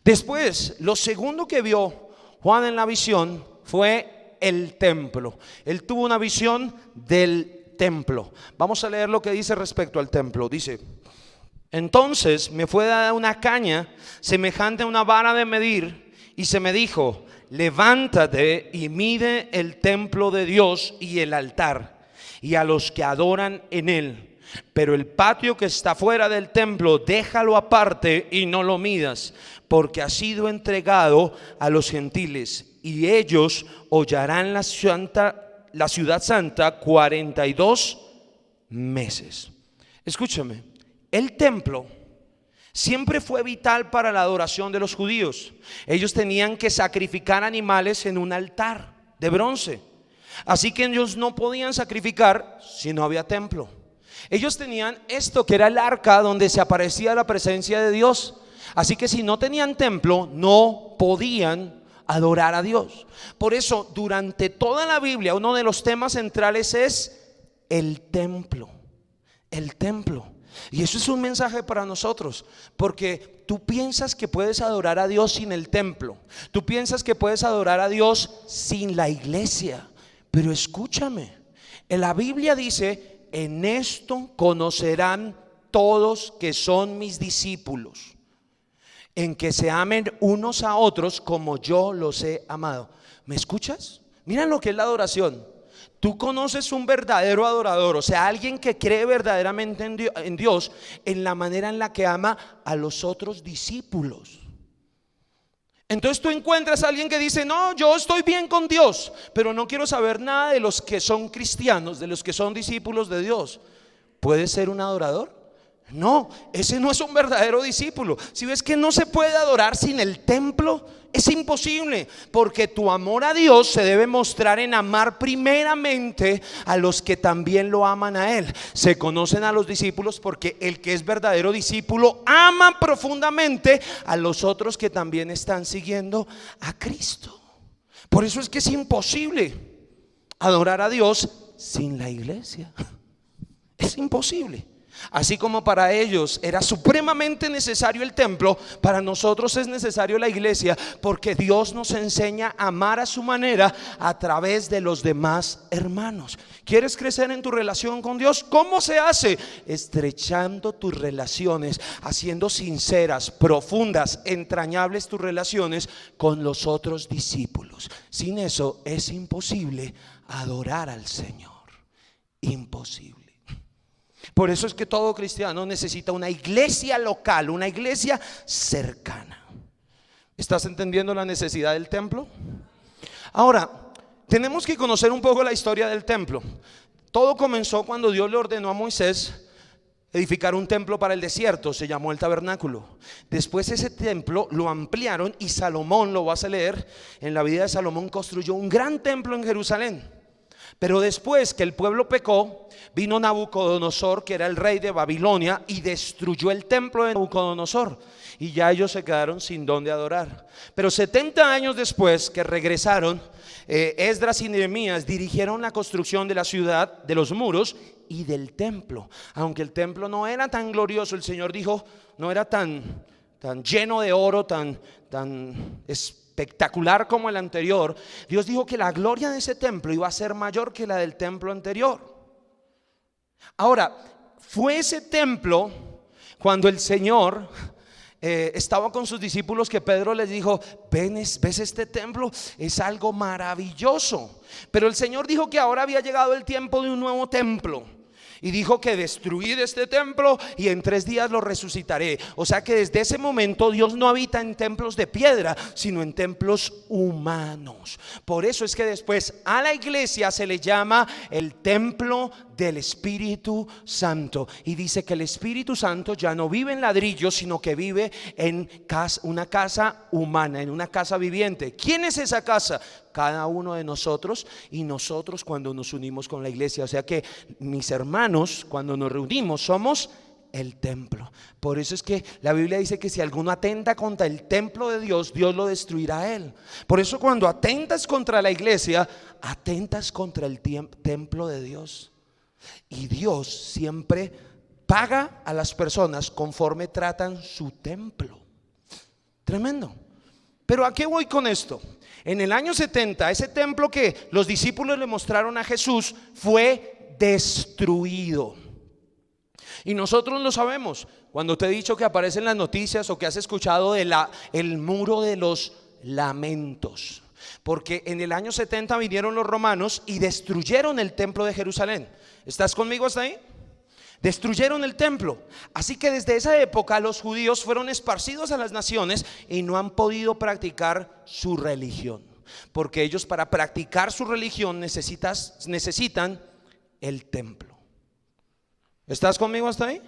Después, lo segundo que vio Juan en la visión fue el templo. Él tuvo una visión del templo. Vamos a leer lo que dice respecto al templo. Dice: entonces me fue dada una caña semejante a una vara de medir, y se me dijo: levántate y mide el templo de Dios y el altar, y a los que adoran en él. Pero el patio que está fuera del templo, déjalo aparte y no lo midas, porque ha sido entregado a los gentiles, y ellos hollarán la ciudad santa 42 meses. Escúchame, el templo siempre fue vital para la adoración de los judíos. Ellos tenían que sacrificar animales en un altar de bronce, así que ellos no podían sacrificar si no había templo. Ellos tenían esto que era el arca, donde se aparecía la presencia de Dios. Así que si no tenían templo, no podían adorar a Dios. Por eso, durante toda la Biblia, uno de los temas centrales es el templo. El templo. Y eso es un mensaje para nosotros, porque tú piensas que puedes adorar a Dios sin el templo. Tú piensas que puedes adorar a Dios sin la iglesia. Pero escúchame, en la Biblia dice: en esto conocerán todos que son mis discípulos, en que se amen unos a otros como yo los he amado. ¿Me escuchas? Mira lo que es la adoración. Tú conoces un verdadero adorador, o sea, alguien que cree verdaderamente en Dios, en la manera en la que ama a los otros discípulos. Entonces tú encuentras a alguien que dice: no, yo estoy bien con Dios, pero no quiero saber nada de los que son cristianos, de los que son discípulos de Dios. ¿Puede ser un adorador? No, ese no es un verdadero discípulo. Si ves que no se puede adorar sin el templo, es imposible, porque tu amor a Dios se debe mostrar en amar primeramente a los que también lo aman a Él. Se conocen a los discípulos porque el que es verdadero discípulo ama profundamente a los otros que también están siguiendo a Cristo. Por eso es que es imposible adorar a Dios sin la iglesia. Es imposible. Así como para ellos era supremamente necesario el templo, para nosotros es necesario la iglesia, porque Dios nos enseña a amar a su manera a través de los demás hermanos. ¿Quieres crecer en tu relación con Dios? ¿Cómo se hace? Estrechando tus relaciones, haciendo sinceras, profundas, entrañables tus relaciones con los otros discípulos. Sin eso es imposible adorar al Señor. Imposible. Por eso es que todo cristiano necesita una iglesia local, una iglesia cercana. ¿Estás entendiendo la necesidad del templo? Ahora, tenemos que conocer un poco la historia del templo. Todo comenzó cuando Dios le ordenó a Moisés edificar un templo para el desierto. Se llamó el tabernáculo. Después ese templo lo ampliaron, y Salomón, lo vas a leer en la vida de Salomón, construyó un gran templo en Jerusalén. Pero después que el pueblo pecó, vino Nabucodonosor, que era el rey de Babilonia, y destruyó el templo de Nabucodonosor, y ya ellos se quedaron sin dónde adorar. Pero 70 años después que regresaron, Esdras y Nehemías dirigieron la construcción de la ciudad, de los muros y del templo. Aunque el templo no era tan glorioso, el Señor dijo, no era tan lleno de oro, tan espectacular como el anterior. Dios dijo que la gloria de ese templo iba a ser mayor que la del templo anterior. Ahora, fue ese templo cuando el Señor estaba con sus discípulos que Pedro les dijo: ¿ves este templo? Es algo maravilloso. Pero el Señor dijo que ahora había llegado el tiempo de un nuevo templo. Y dijo que destruid este templo y en 3 días lo resucitaré. O sea que desde ese momento Dios no habita en templos de piedra, sino en templos humanos. Por eso es que después a la iglesia se le llama el templo del Espíritu Santo. Y dice que el Espíritu Santo ya no vive en ladrillos, sino que vive en una casa humana, en una casa viviente. ¿Quién es esa casa? Cada uno de nosotros, y nosotros cuando nos unimos con la iglesia. O sea que mis hermanos, cuando nos reunimos, somos el templo. Por eso es que la Biblia dice que si alguno atenta contra el templo de Dios, Dios lo destruirá a él. Por eso cuando atentas contra la iglesia, atentas contra el templo de Dios. Y Dios siempre paga a las personas conforme tratan su templo. Tremendo. Pero ¿a qué voy con esto? En el año 70, ese templo que los discípulos le mostraron a Jesús fue destruido. Y nosotros lo sabemos. Cuando te he dicho que aparecen las noticias o que has escuchado de el muro de los lamentos, porque en el año 70 vinieron los romanos y destruyeron el templo de Jerusalén. ¿Estás conmigo hasta ahí? Destruyeron el templo. Así que desde esa época los judíos fueron esparcidos a las naciones y no han podido practicar su religión, porque ellos, para practicar su religión, necesitan el templo. ¿Estás conmigo hasta ahí?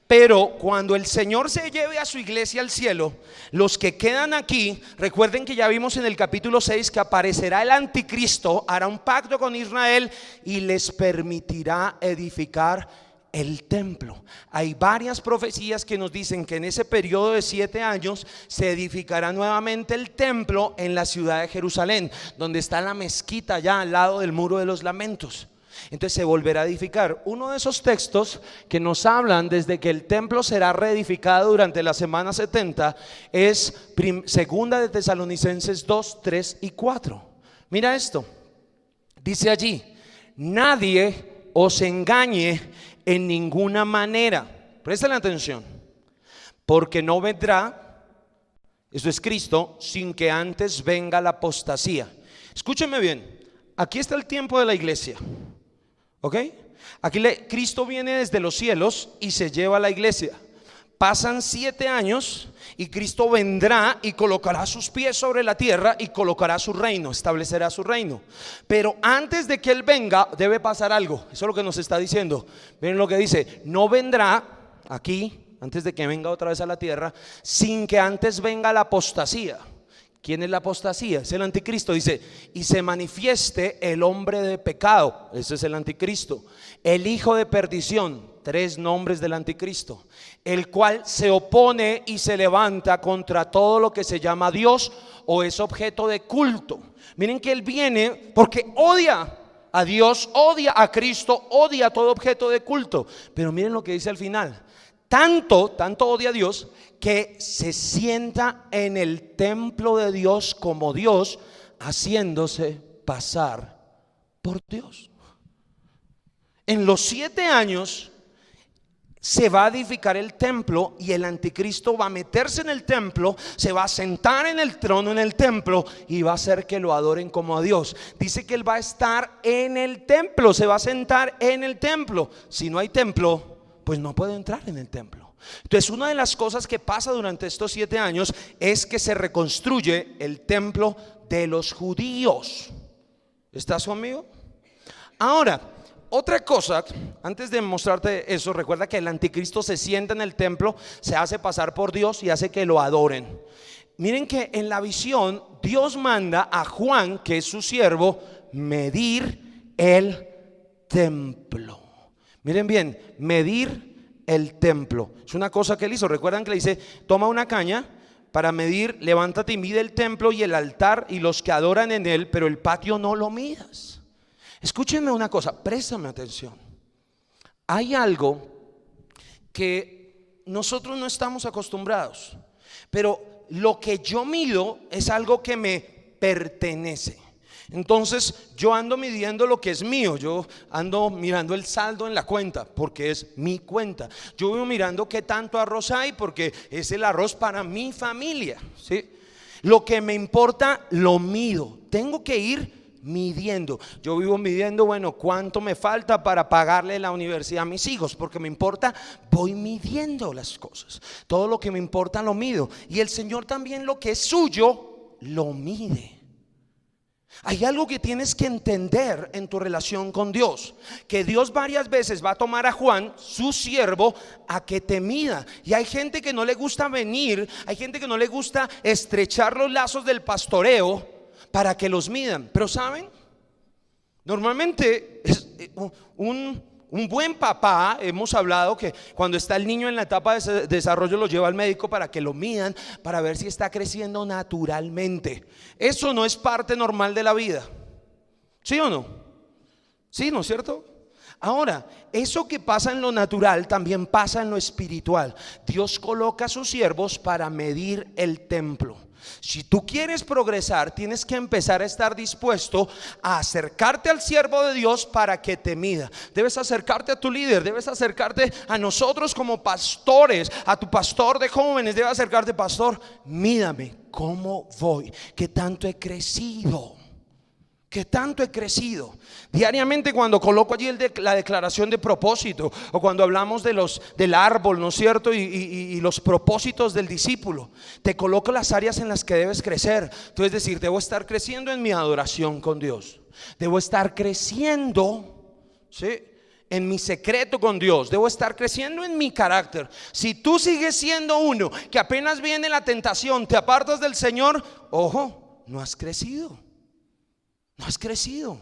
Pero cuando el Señor se lleve a su iglesia al cielo, los que quedan aquí, recuerden que ya vimos en el capítulo 6 que aparecerá el anticristo, hará un pacto con Israel y les permitirá edificar el templo. Hay varias profecías que nos dicen que en ese periodo de 7 años se edificará nuevamente el templo en la ciudad de Jerusalén, donde está la mezquita allá al lado del muro de los lamentos. Entonces se volverá a edificar. Uno de esos textos que nos hablan desde que el templo será reedificado durante la semana 70 es segunda de Tesalonicenses 2, 3 y 4. Mira esto. Dice allí: nadie os engañe en ninguna manera. Presten atención. Porque no vendrá, eso es Cristo, sin que antes venga la apostasía. Escúchenme bien. Aquí está el tiempo de la iglesia. ¿Ok? Aquí Cristo viene desde los cielos y se lleva a la iglesia. Pasan 7 años y Cristo vendrá y colocará sus pies sobre la tierra y colocará su reino, establecerá su reino. Pero antes de que Él venga debe pasar algo. Eso es lo que nos está diciendo. Miren lo que dice: no vendrá aquí, antes de que venga otra vez a la tierra, sin que antes venga la apostasía. ¿Quién es la apostasía? Es el anticristo. Dice: y se manifieste el hombre de pecado. Ese es el anticristo. El hijo de perdición. 3 nombres del anticristo. El cual se opone y se levanta contra todo lo que se llama Dios o es objeto de culto. Miren que él viene porque odia a Dios, odia a Cristo, odia todo objeto de culto. Pero miren lo que dice al final: tanto odia a Dios que se sienta en el templo de Dios como Dios, haciéndose pasar por Dios. En los 7 años se va a edificar el templo y el anticristo va a meterse en el templo, se va a sentar en el trono en el templo y va a hacer que lo adoren como a Dios. Dice que él va a estar en el templo, se va a sentar en el templo. Si no hay templo, pues no puede entrar en el templo. Entonces, una de las cosas que pasa durante estos 7 años es que se reconstruye el templo de los judíos. ¿Estás conmigo? Ahora, otra cosa, antes de mostrarte eso, recuerda que el anticristo se sienta en el templo, se hace pasar por Dios y hace que lo adoren. Miren que en la visión Dios manda a Juan, que es su siervo, medir el templo. Miren bien, medir el templo. Es una cosa que él hizo. Recuerdan que le dice: toma una caña para medir, levántate y mide el templo y el altar y los que adoran en él, pero el patio no lo midas. Escúchenme una cosa, préstame atención. Hay algo que nosotros no estamos acostumbrados, pero lo que yo mido es algo que me pertenece. Entonces yo ando midiendo lo que es mío. Yo ando mirando el saldo en la cuenta porque es mi cuenta. Yo voy mirando qué tanto arroz hay porque es el arroz para mi familia, ¿sí? Lo que me importa lo mido. Tengo que ir midiendo. Yo vivo midiendo, bueno, cuánto me falta para pagarle la universidad a mis hijos, porque me importa, voy midiendo las cosas. Todo lo que me importa lo mido. Y el Señor también lo que es suyo lo mide. Hay algo que tienes que entender en tu relación con Dios, que Dios varias veces va a tomar a Juan, su siervo, a que te mida. Y hay gente que no le gusta venir, hay gente que no le gusta estrechar los lazos del pastoreo para que los midan. Pero ¿saben? Normalmente un buen papá, hemos hablado que cuando está el niño en la etapa de desarrollo lo lleva al médico para que lo midan, para ver si está creciendo naturalmente. Eso no es parte normal de la vida. ¿Sí o no? Sí, ¿no es cierto? Ahora, eso que pasa en lo natural también pasa en lo espiritual. Dios coloca a sus siervos para medir el templo. Si tú quieres progresar, tienes que empezar a estar dispuesto a acercarte al siervo de Dios para que te mida. Debes acercarte a tu líder, debes acercarte a nosotros como pastores, a tu pastor de jóvenes. Debes acercarte: pastor, mídame, ¿cómo voy? ¿Qué tanto he crecido? ¿Qué tanto he crecido? Diariamente, cuando coloco allí la declaración de propósito, o cuando hablamos del árbol, ¿no es cierto? Y los propósitos del discípulo, te coloco las áreas en las que debes crecer. Tú es decir, debo estar creciendo en mi adoración con Dios. Debo estar creciendo, ¿sí?, en mi secreto con Dios. Debo estar creciendo en mi carácter. Si tú sigues siendo uno que apenas viene la tentación, te apartas del Señor, ojo, no has crecido. No has crecido.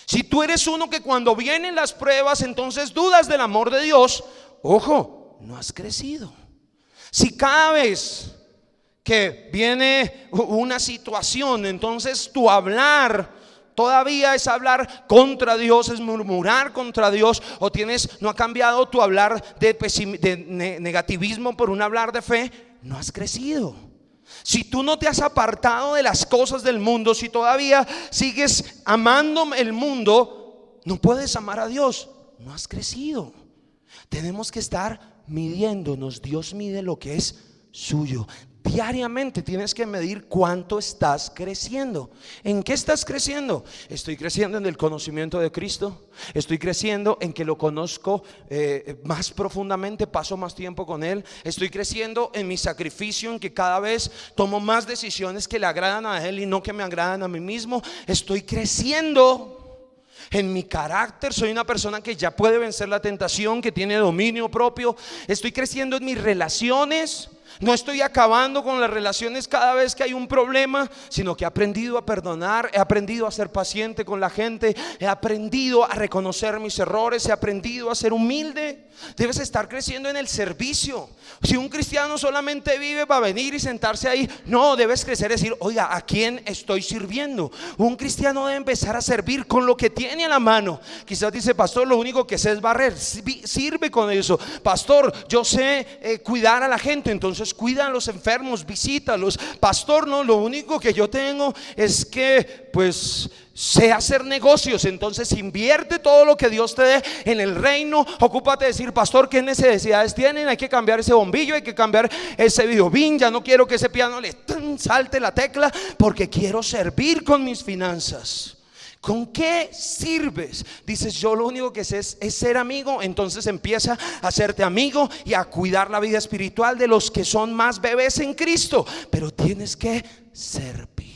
Si tú eres uno que cuando vienen las pruebas entonces dudas del amor de Dios, ojo, no has crecido. Si cada vez que viene una situación, entonces tu hablar todavía es hablar contra Dios, es murmurar contra Dios, o no ha cambiado tu hablar de negativismo por un hablar de fe, no has crecido. Si tú no te has apartado de las cosas del mundo, si todavía sigues amando el mundo, no puedes amar a Dios, no has crecido. Tenemos que estar midiéndonos. Dios mide lo que es suyo. Diariamente tienes que medir cuánto estás creciendo. ¿En qué estás creciendo? Estoy creciendo en el conocimiento de Cristo. Estoy creciendo en que lo conozco más profundamente, paso más tiempo con Él. Estoy creciendo en mi sacrificio, en que cada vez tomo más decisiones que le agradan a Él y no que me agradan a mí mismo. Estoy creciendo en mi carácter, soy una persona que ya puede vencer la tentación, que tiene dominio propio. Estoy creciendo en mis relaciones. No estoy acabando con las relaciones cada vez que hay un problema, sino que he aprendido a perdonar, he aprendido a ser paciente con la gente, he aprendido a reconocer mis errores, he aprendido a ser humilde. Debes estar creciendo en el servicio. Si un cristiano solamente vive para venir y sentarse ahí, no, debes crecer y decir: oiga, ¿a quién estoy sirviendo? Un cristiano debe empezar a servir con lo que tiene a la mano. Quizás dice: pastor, lo único que sé es barrer. Sirve con eso. Pastor, yo sé cuidar a la gente, entonces cuida a los enfermos, visítalos. Pastor, no, lo único que yo tengo es que pues sé hacer negocios, entonces invierte todo lo que Dios te dé en el reino. Ocúpate de decir: pastor, ¿qué necesidades tienen? Hay que cambiar ese bombillo, hay que cambiar ese videobin, ya no quiero que ese piano le salte la tecla, porque quiero servir con mis finanzas. ¿Con qué sirves? Dices: yo lo único que sé es ser amigo. Entonces empieza a hacerte amigo y a cuidar la vida espiritual de los que son más bebés en Cristo. Pero tienes que servir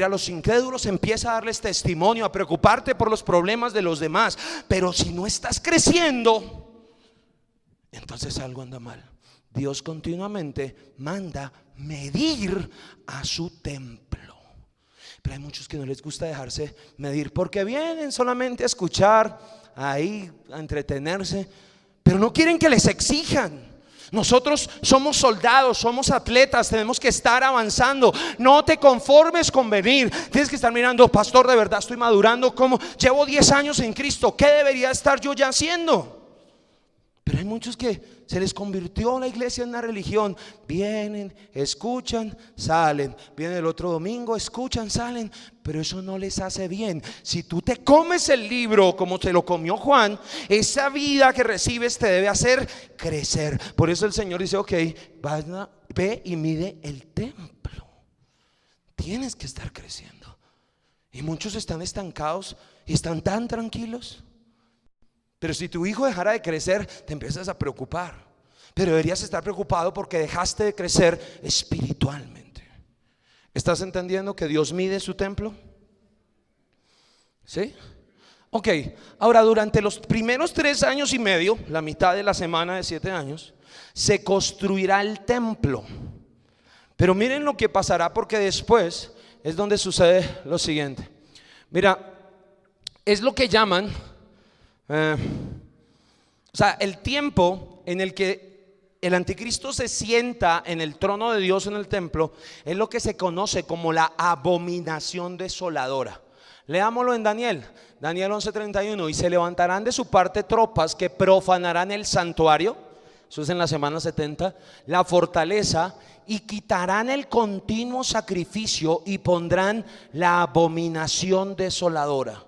a los incrédulos. Empieza a darles testimonio, a preocuparte por los problemas de los demás. Pero si no estás creciendo, entonces algo anda mal. Dios continuamente manda medir a su templo. Pero hay muchos que no les gusta dejarse medir, porque vienen solamente a escuchar, ahí a entretenerse, pero no quieren que les exijan. Nosotros somos soldados, somos atletas, tenemos que estar avanzando. No te conformes con venir. Tienes que estar mirando: pastor, de verdad estoy madurando. ¿Cómo? Llevo 10 años en Cristo, ¿qué debería estar yo ya haciendo? Pero hay muchos que se les convirtió la iglesia en una religión. Vienen, escuchan, salen. Vienen el otro domingo, escuchan, salen. Pero eso no les hace bien. Si tú te comes el libro como te lo comió Juan, esa vida que recibes te debe hacer crecer. Por eso el Señor dice: ok, ve y mide el templo. Tienes que estar creciendo. Y muchos están estancados y están tan tranquilos. Pero si tu hijo dejara de crecer, te empiezas a preocupar. Pero deberías estar preocupado porque dejaste de crecer espiritualmente. ¿Estás entendiendo que Dios mide su templo? ¿Sí? Ok, ahora durante los primeros 3 años y medio, la mitad de la semana de 7 años, se construirá el templo. Pero miren lo que pasará, porque después es donde sucede lo siguiente. Mira, es lo que llaman el tiempo en el que el anticristo se sienta en el trono de Dios en el templo, es lo que se conoce como la abominación desoladora. Leámoslo en Daniel 11:31. Y se levantarán de su parte tropas que profanarán el santuario, eso es en la semana 70, la fortaleza, y quitarán el continuo sacrificio y pondrán la abominación desoladora.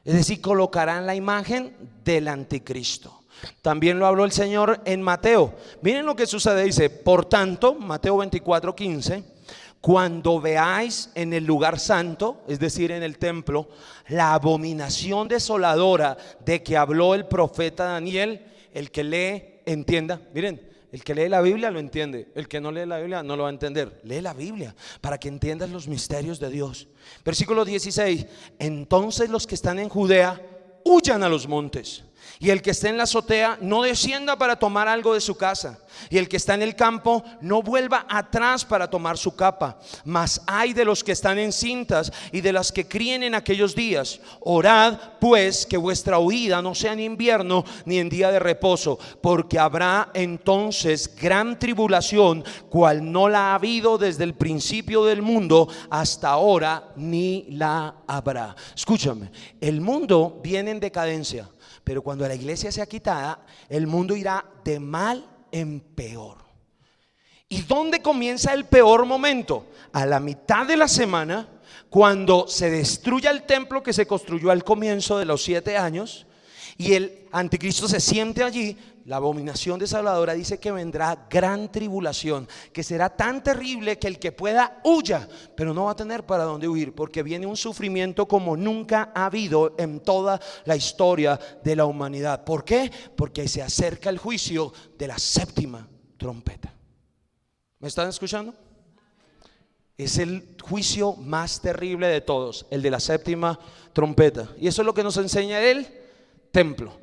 Es decir, colocarán la imagen del anticristo. También lo habló el Señor en Mateo. Miren lo que sucede, dice: por tanto, Mateo 24:15, cuando veáis en el lugar santo, es decir, en el templo, la abominación desoladora de que habló el profeta Daniel, el que lee, entienda. Miren, el que lee la Biblia lo entiende, el que no lee la Biblia no lo va a entender. Lee la Biblia para que entiendas los misterios de Dios. Versículo 16: entonces los que están en Judea huyan a los montes, y el que esté en la azotea no descienda para tomar algo de su casa, y el que está en el campo no vuelva atrás para tomar su capa. Mas ay de los que están en cintas y de las que críen en aquellos días. Orad pues que vuestra huida no sea en invierno ni en día de reposo, porque habrá entonces gran tribulación, cual no la ha habido desde el principio del mundo hasta ahora, ni la habrá. Escúchame, el mundo viene en decadencia, pero cuando la iglesia sea quitada, el mundo irá de mal en peor. ¿Y dónde comienza el peor momento? A la mitad de la semana, cuando se destruya el templo que se construyó al comienzo de los 7 años y el anticristo se siente allí. La abominación desoladora dice que vendrá gran tribulación, que será tan terrible que el que pueda huya, pero no va a tener para dónde huir, porque viene un sufrimiento como nunca ha habido en toda la historia de la humanidad. ¿Por qué? Porque se acerca el juicio de la séptima trompeta. ¿Me están escuchando? Es el juicio más terrible de todos, el de la séptima trompeta. Y eso es lo que nos enseña el templo.